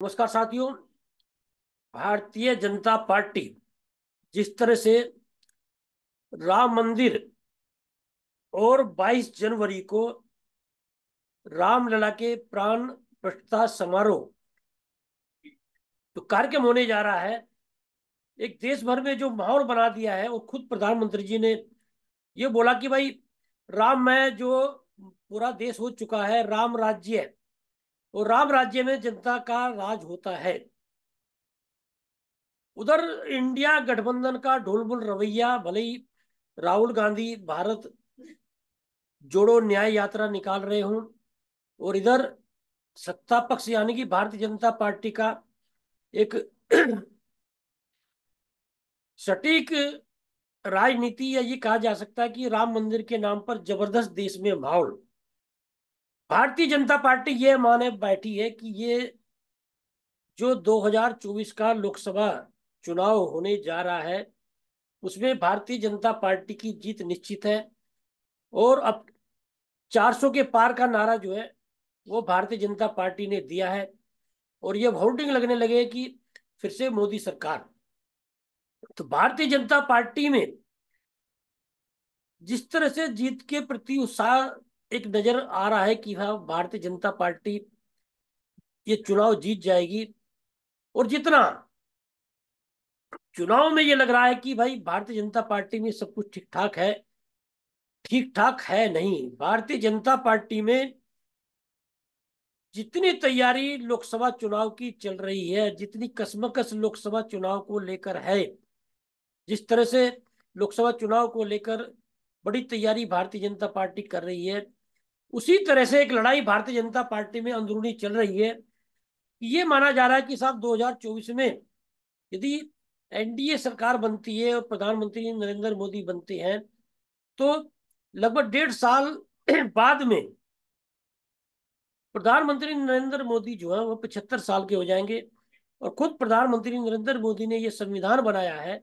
नमस्कार साथियों। भारतीय जनता पार्टी जिस तरह से राम मंदिर और 22 जनवरी को रामलला के प्राण प्रतिष्ठा समारोह जो कार्यक्रम होने जा रहा है, एक देश भर में जो माहौल बना दिया है, वो खुद प्रधानमंत्री जी ने ये बोला कि भाई राम में जो पूरा देश हो चुका है, राम राज्य है, और राम राज्य में जनता का राज होता है। उधर इंडिया गठबंधन का ढोलमुल रवैया, भले ही राहुल गांधी भारत जोड़ो न्याय यात्रा निकाल रहे हूं, और इधर सत्ता पक्ष यानी कि भारतीय जनता पार्टी का एक सटीक राजनीति, या ये कहा जा सकता है कि राम मंदिर के नाम पर जबरदस्त देश में माहौल। भारतीय जनता पार्टी ये माने बैठी है कि ये जो 2024 का लोकसभा चुनाव होने जा रहा है, उसमें भारतीय जनता पार्टी की जीत निश्चित है। और अब 400 के पार का नारा जो है वो भारतीय जनता पार्टी ने दिया है, और ये होर्डिंग लगने लगे कि फिर से मोदी सरकार। तो भारतीय जनता पार्टी में जिस तरह से जीत के प्रति उत्साह एक नजर आ रहा है कि हाँ, भारतीय जनता पार्टी ये चुनाव जीत जाएगी, और जितना चुनाव में ये लग रहा है कि भाई भारतीय जनता पार्टी में सब कुछ ठीक ठाक है, ठीक ठाक है नहीं। भारतीय जनता पार्टी में जितनी तैयारी लोकसभा चुनाव की चल रही है, जितनी कसमकस लोकसभा चुनाव को लेकर है, जिस तरह से लोकसभा चुनाव को लेकर बड़ी तैयारी भारतीय जनता पार्टी कर रही है, उसी तरह से एक लड़ाई भारतीय जनता पार्टी में अंदरूनी चल रही है। ये माना जा रहा है कि साहब 2024 में यदि एनडीए सरकार बनती है और प्रधानमंत्री नरेंद्र मोदी बनते हैं, तो लगभग 1.5 साल बाद में प्रधानमंत्री नरेंद्र मोदी जो है वो 75 साल के हो जाएंगे। और खुद प्रधानमंत्री नरेंद्र मोदी ने ये संविधान बनाया है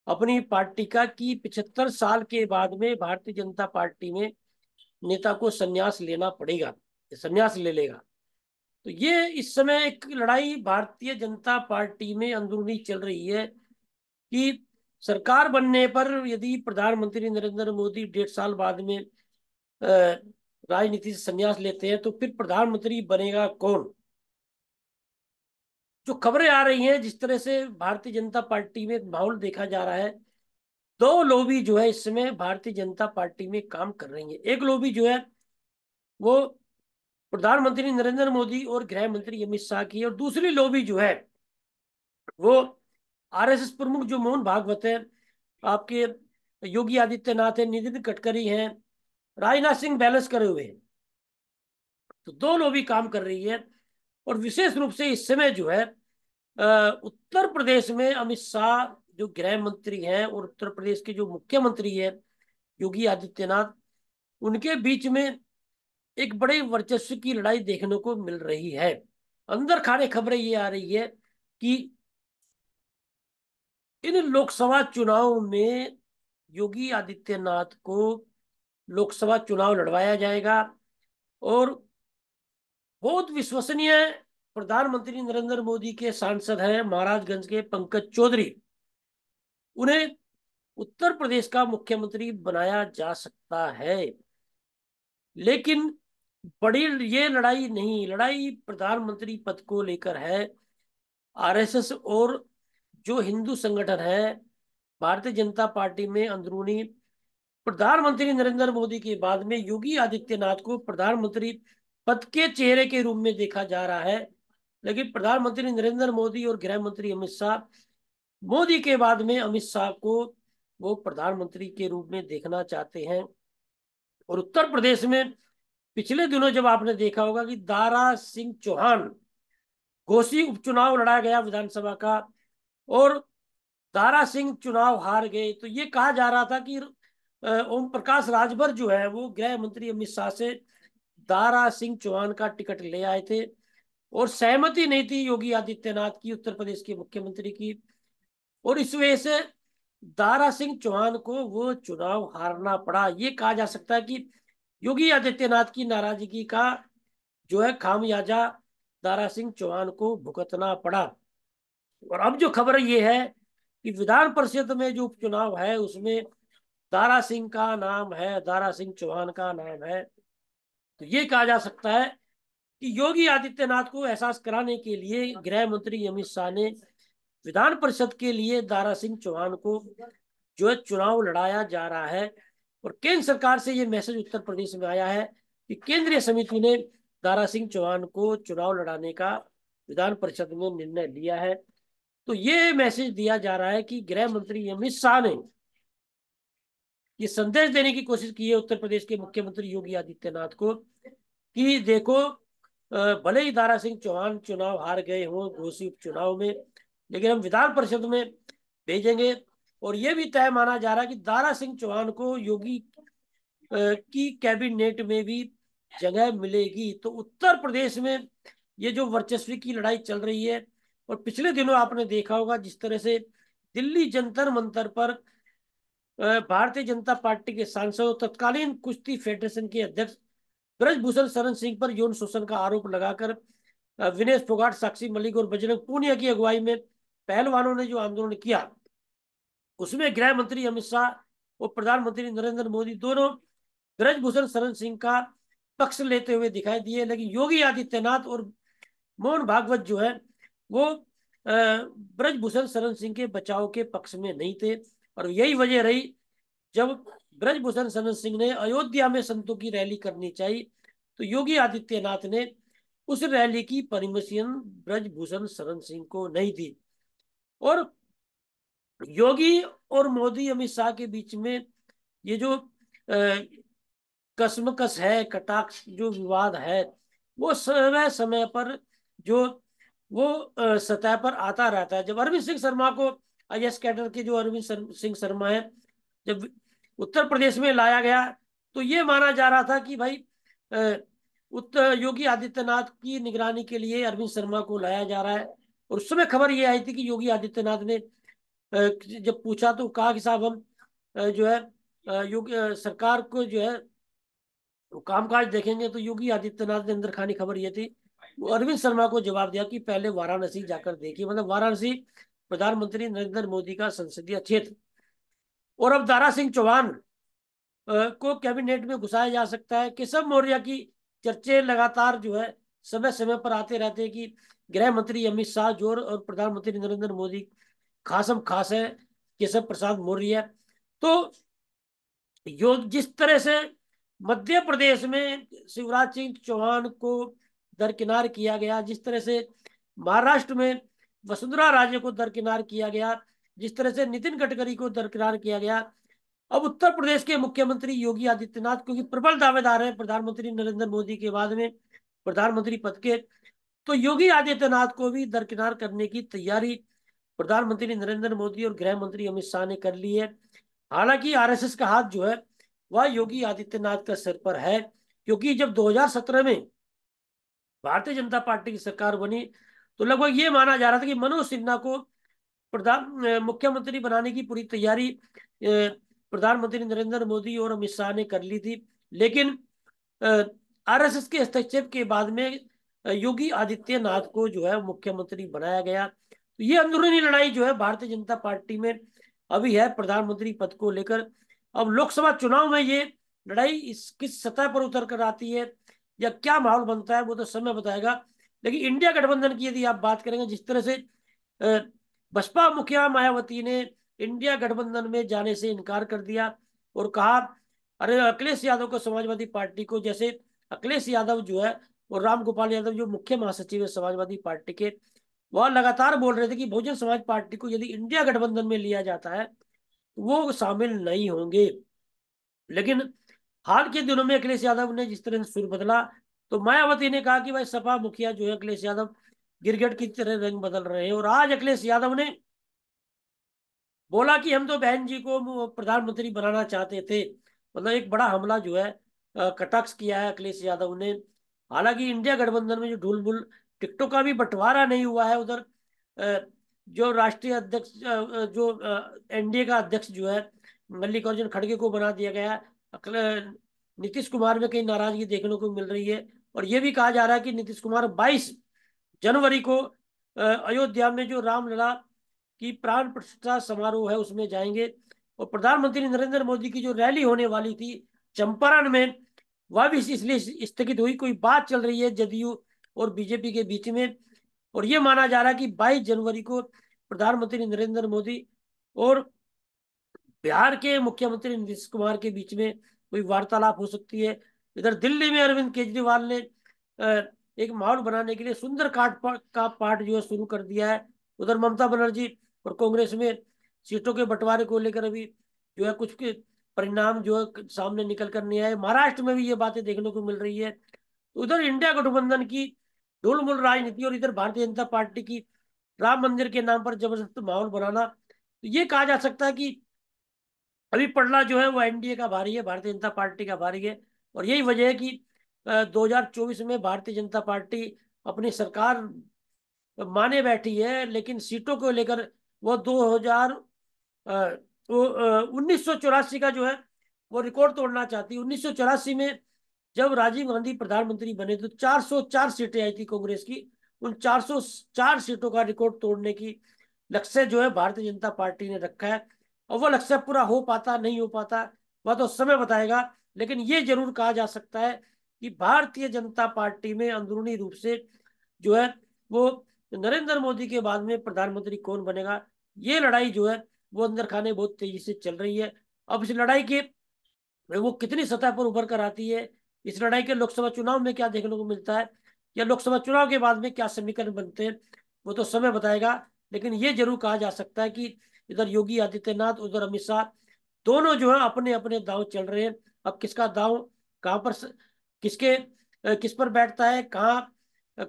अपनी पार्टी का कि 75 साल के बाद में भारतीय जनता पार्टी में नेता को संन्यास लेना पड़ेगा, संन्यास ले लेगा। तो ये इस समय एक लड़ाई भारतीय जनता पार्टी में अंदरूनी चल रही है कि सरकार बनने पर यदि प्रधानमंत्री नरेंद्र मोदी 1.5 साल बाद में राजनीति से संन्यास लेते हैं, तो फिर प्रधानमंत्री बनेगा कौन। जो खबरें आ रही हैं, जिस तरह से भारतीय जनता पार्टी में माहौल देखा जा रहा है, दो लॉबी जो है इस समय भारतीय जनता पार्टी में काम कर रही है। एक लॉबी जो है वो प्रधानमंत्री नरेंद्र मोदी और गृह मंत्री अमित शाह की है, और दूसरी लॉबी जो है वो आरएसएस प्रमुख जो मोहन भागवत है, आपके योगी आदित्यनाथ है, नितिन गडकरी हैं, राजनाथ सिंह बैलेंस करे हुए हैं। तो दो लॉबी काम कर रही है। और विशेष रूप से इस समय जो है उत्तर प्रदेश में अमित शाह जो गृह मंत्री हैं और उत्तर प्रदेश के जो मुख्यमंत्री है योगी आदित्यनाथ, उनके बीच में एक बड़े वर्चस्व की लड़ाई देखने को मिल रही है। अंदर खाने खबरें ये आ रही है कि इन लोकसभा चुनाव में योगी आदित्यनाथ को लोकसभा चुनाव लड़वाया जाएगा, और बहुत विश्वसनीय प्रधानमंत्री नरेंद्र मोदी के सांसद हैं महाराजगंज के पंकज चौधरी, उन्हें उत्तर प्रदेश का मुख्यमंत्री बनाया जा सकता है। लेकिन बड़ी ये लड़ाई नहीं, लड़ाई प्रधानमंत्री पद को लेकर है। आरएसएस और जो हिंदू संगठन है भारतीय जनता पार्टी में अंदरूनी, प्रधानमंत्री नरेंद्र मोदी के बाद में योगी आदित्यनाथ को प्रधानमंत्री पद के चेहरे के रूप में देखा जा रहा है। लेकिन प्रधानमंत्री नरेंद्र मोदी और गृह मंत्री अमित शाह, मोदी के बाद में अमित शाह को वो प्रधानमंत्री के रूप में देखना चाहते हैं। और उत्तर प्रदेश में पिछले दिनों जब आपने देखा होगा कि दारा सिंह चौहान घोसी उपचुनाव लड़ा गया विधानसभा का, और दारा सिंह चुनाव हार गए, तो ये कहा जा रहा था कि ओम प्रकाश राजभर जो है वो गृह मंत्री अमित शाह से दारा सिंह चौहान का टिकट ले आए थे, और सहमति नहीं थी योगी आदित्यनाथ की, उत्तर प्रदेश के मुख्यमंत्री की। और इस वजह से दारा सिंह चौहान को वो चुनाव हारना पड़ा। ये कहा जा सकता है कि योगी आदित्यनाथ की नाराजगी का जो है खामियाजा दारा सिंह चौहान को भुगतना पड़ा। और अब जो खबर ये है कि विधान परिषद में जो उपचुनाव है उसमें दारा सिंह का नाम है, दारा सिंह चौहान का नाम है। तो ये कहा जा सकता है कि योगी आदित्यनाथ को एहसास कराने के लिए गृह मंत्री अमित शाह ने विधान परिषद के लिए दारा सिंह चौहान को जो है चुनाव लड़ाया जा रहा है। और केंद्र सरकार से ये मैसेज उत्तर प्रदेश में आया है कि केंद्रीय समिति ने दारा सिंह चौहान को चुनाव लड़ाने का विधान परिषद में निर्णय लिया है। तो ये मैसेज दिया जा रहा है कि गृह मंत्री अमित शाह ने ये संदेश देने की कोशिश की है उत्तर प्रदेश के मुख्यमंत्री योगी आदित्यनाथ को कि देखो, भले ही दारा सिंह चौहान चुनाव हार गए हों घोसी उपचुनाव में, लेकिन हम विधान परिषद में भेजेंगे। और ये भी तय माना जा रहा है कि दारा सिंह चौहान को योगी की कैबिनेट में भी जगह मिलेगी। तो उत्तर प्रदेश में ये जो वर्चस्व की लड़ाई चल रही है, और पिछले दिनों आपने देखा होगा जिस तरह से दिल्ली जंतर मंतर पर भारतीय जनता पार्टी के सांसद तत्कालीन कुश्ती फेडरेशन के अध्यक्ष ब्रजभूषण शरण सिंह पर यौन शोषण का आरोप लगाकर विनेश फोगाट, साक्षी मलिक और बजरंग पूनिया की अगुवाई में पहलवानों ने जो आंदोलन किया, उसमें गृह मंत्री अमित शाह और प्रधानमंत्री नरेंद्र मोदी दोनों ब्रजभूषण शरण सिंह का पक्ष लेते हुए दिखाई दिए। लेकिन योगी आदित्यनाथ और मोहन भागवत जो है वो ब्रजभूषण शरण सिंह के बचाव के पक्ष में नहीं थे। और यही वजह रही, जब ब्रजभूषण शरण सिंह ने अयोध्या में संतों की रैली करनी चाहिए तो योगी आदित्यनाथ ने उस रैली की परमिशन ब्रजभूषण शरण सिंह को नहीं दी। और योगी और मोदी अमित शाह के बीच में ये जो कसमकस है, कटाक्ष जो विवाद है, वो समय समय पर जो वो सतह पर आता रहता है। जब अरविंद सिंह शर्मा को, आईएएस कैडर के जो अरविंद सिंह शर्मा है, जब उत्तर प्रदेश में लाया गया तो ये माना जा रहा था कि भाई उत्तर योगी आदित्यनाथ की निगरानी के लिए अरविंद शर्मा को लाया जा रहा है। और उस समय खबर ये आई थी कि योगी आदित्यनाथ ने जब पूछा तो कहा कि साहब हम जो है योगी सरकार को जो है वो कामकाज देखेंगे। तो योगी आदित्यनाथ ने अंदर खानी खबर ये थी, वो अरविंद शर्मा को जवाब दिया कि पहले वाराणसी जाकर देखिए, मतलब वाराणसी प्रधानमंत्री नरेंद्र मोदी का संसदीय क्षेत्र। और अब दारा सिंह चौहान को कैबिनेट में घुसाया जा सकता है। केशव मौर्य की चर्चे लगातार जो है समय समय पर आते रहते हैं कि गृह मंत्री अमित शाह जो और प्रधानमंत्री नरेंद्र मोदी खासम खास है केशव प्रसाद मौर्य। तो जिस तरह से मध्य प्रदेश में शिवराज सिंह चौहान को दरकिनार किया गया, जिस तरह से महाराष्ट्र में वसुंधरा राजे को दरकिनार किया गया, जिस तरह से नितिन गडकरी को दरकिनार किया गया, अब उत्तर प्रदेश के मुख्यमंत्री योगी आदित्यनाथ, क्योंकि प्रबल दावेदार है प्रधानमंत्री नरेंद्र मोदी के बाद में प्रधानमंत्री पद के, तो योगी आदित्यनाथ को भी दरकिनार करने की तैयारी प्रधानमंत्री नरेंद्र मोदी और गृह मंत्री अमित शाह ने कर ली है। हालांकि आरएसएस का हाथ जो है वह योगी आदित्यनाथ का सिर पर है, क्योंकि जब 2017 में भारतीय जनता पार्टी की सरकार बनी तो लगभग ये माना जा रहा था कि मनोज सिन्हा को मुख्यमंत्री बनाने की पूरी तैयारी प्रधानमंत्री नरेंद्र मोदी और अमित शाह ने कर ली थी। लेकिन आरएसएस के हस्तक्षेप के बाद में योगी आदित्यनाथ को जो है मुख्यमंत्री बनाया गया। तो ये अंदरूनी लड़ाई जो है भारतीय जनता पार्टी में अभी है प्रधानमंत्री पद को लेकर। अब लोकसभा चुनाव में ये लड़ाई किस सतह पर उतर कर आती है या क्या माहौल बनता है वो तो समय बताएगा। लेकिन इंडिया गठबंधन की यदि आप बात करेंगे, जिस तरह से बसपा मुखिया मायावती ने इंडिया गठबंधन में जाने से इनकार कर दिया और कहा, अरे अखिलेश यादव को, समाजवादी पार्टी को, जैसे अखिलेश यादव जो है और राम गोपाल यादव जो मुख्य महासचिव है समाजवादी पार्टी के, वह लगातार बोल रहे थे कि बहुजन समाज पार्टी को यदि इंडिया गठबंधन में लिया जाता है तो वो शामिल नहीं होंगे। लेकिन हाल के दिनों में अखिलेश यादव ने जिस तरह सुर बदला तो मायावती ने कहा कि भाई सपा मुखिया जो है अखिलेश यादव गिरगिट की तरह रंग बदल रहे हैं। और आज अखिलेश यादव ने बोला कि हम तो बहन जी को प्रधानमंत्री बनाना चाहते थे, मतलब एक बड़ा हमला जो है कटाक्ष किया है अखिलेश यादव ने। हालांकि इंडिया गठबंधन में जो ढुलमुल टिकटों का भी बंटवारा नहीं हुआ है, उधर जो राष्ट्रीय अध्यक्ष जो एनडीए का अध्यक्ष जो है मल्लिकार्जुन खड़गे को बना दिया गया है। नीतीश कुमार में कहीं नाराजगी देखने को मिल रही है और ये भी कहा जा रहा है कि नीतीश कुमार 22 जनवरी को अयोध्या में जो रामलला की प्राण प्रतिष्ठा समारोह है उसमें जाएंगे। और प्रधानमंत्री नरेंद्र मोदी की जो रैली होने वाली थी चंपारण में, वह भी इसलिए स्थगित हुई। कोई बात चल रही है जदयू और बीजेपी के बीच में, और ये माना जा रहा है कि 22 जनवरी को प्रधानमंत्री नरेंद्र मोदी और बिहार के मुख्यमंत्री नीतीश कुमार के बीच में कोई वार्तालाप हो सकती है। इधर दिल्ली में अरविंद केजरीवाल ने एक माहौल बनाने के लिए सुंदर का पाठ जो है शुरू कर दिया है। उधर ममता बनर्जी और कांग्रेस में सीटों के बंटवारे को लेकर अभी जो है कुछ के परिणाम जो है सामने निकल कर नहीं आए। महाराष्ट्र में भी ये बातें देखने को मिल रही है। उधर इंडिया गठबंधन की ढुलमुल राजनीति और इधर भारतीय जनता पार्टी की राम मंदिर के नाम पर जबरदस्त माहौल बनाना, तो ये कहा जा सकता है कि अभी पड़ला जो है वो एनडीए का भारी है, भारतीय जनता पार्टी का भारी है। और यही वजह है कि 2024 में भारतीय जनता पार्टी अपनी सरकार माने बैठी है, लेकिन सीटों को लेकर वो 2000 अ, वो 1984 का जो है वो रिकॉर्ड तोड़ना चाहती है। 1984 में जब राजीव गांधी प्रधानमंत्री बने तो 404 सीटें आई थी कांग्रेस की। उन 404 सीटों का रिकॉर्ड तोड़ने की लक्ष्य जो है भारतीय जनता पार्टी ने रखा है। और वो लक्ष्य पूरा हो पाता नहीं हो पाता वह तो समय बताएगा। लेकिन ये जरूर कहा जा सकता है कि भारतीय जनता पार्टी में अंदरूनी रूप से जो है वो नरेंद्र मोदी के बाद में प्रधानमंत्री कौन बनेगा, ये लड़ाई जो है वो अंदर खाने बहुत तेजी से चल रही है। अब इस लड़ाई के वो कितनी सतह पर उभर कर आती है, इस लड़ाई के लोकसभा चुनाव में क्या देखने को मिलता है, या लोकसभा चुनाव के बाद में क्या समीकरण बनते हैं, वो तो समय बताएगा। लेकिन ये जरूर कहा जा सकता है कि इधर योगी आदित्यनाथ उधर अमित शाह दोनों जो है अपने अपने दांव चल रहे हैं। अब किसका दांव कहाँ पर किसके किस पर बैठता है, कहाँ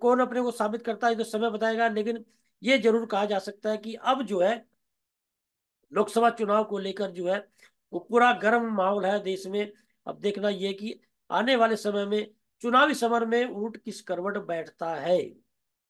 कौन अपने को साबित करता है, ये तो समय बताएगा। लेकिन ये जरूर कहा जा सकता है कि अब जो है लोकसभा चुनाव को लेकर जो है वो पूरा गर्म माहौल है देश में। अब देखना ये कि आने वाले समय में चुनावी समर में ऊंट किस करवट बैठता है।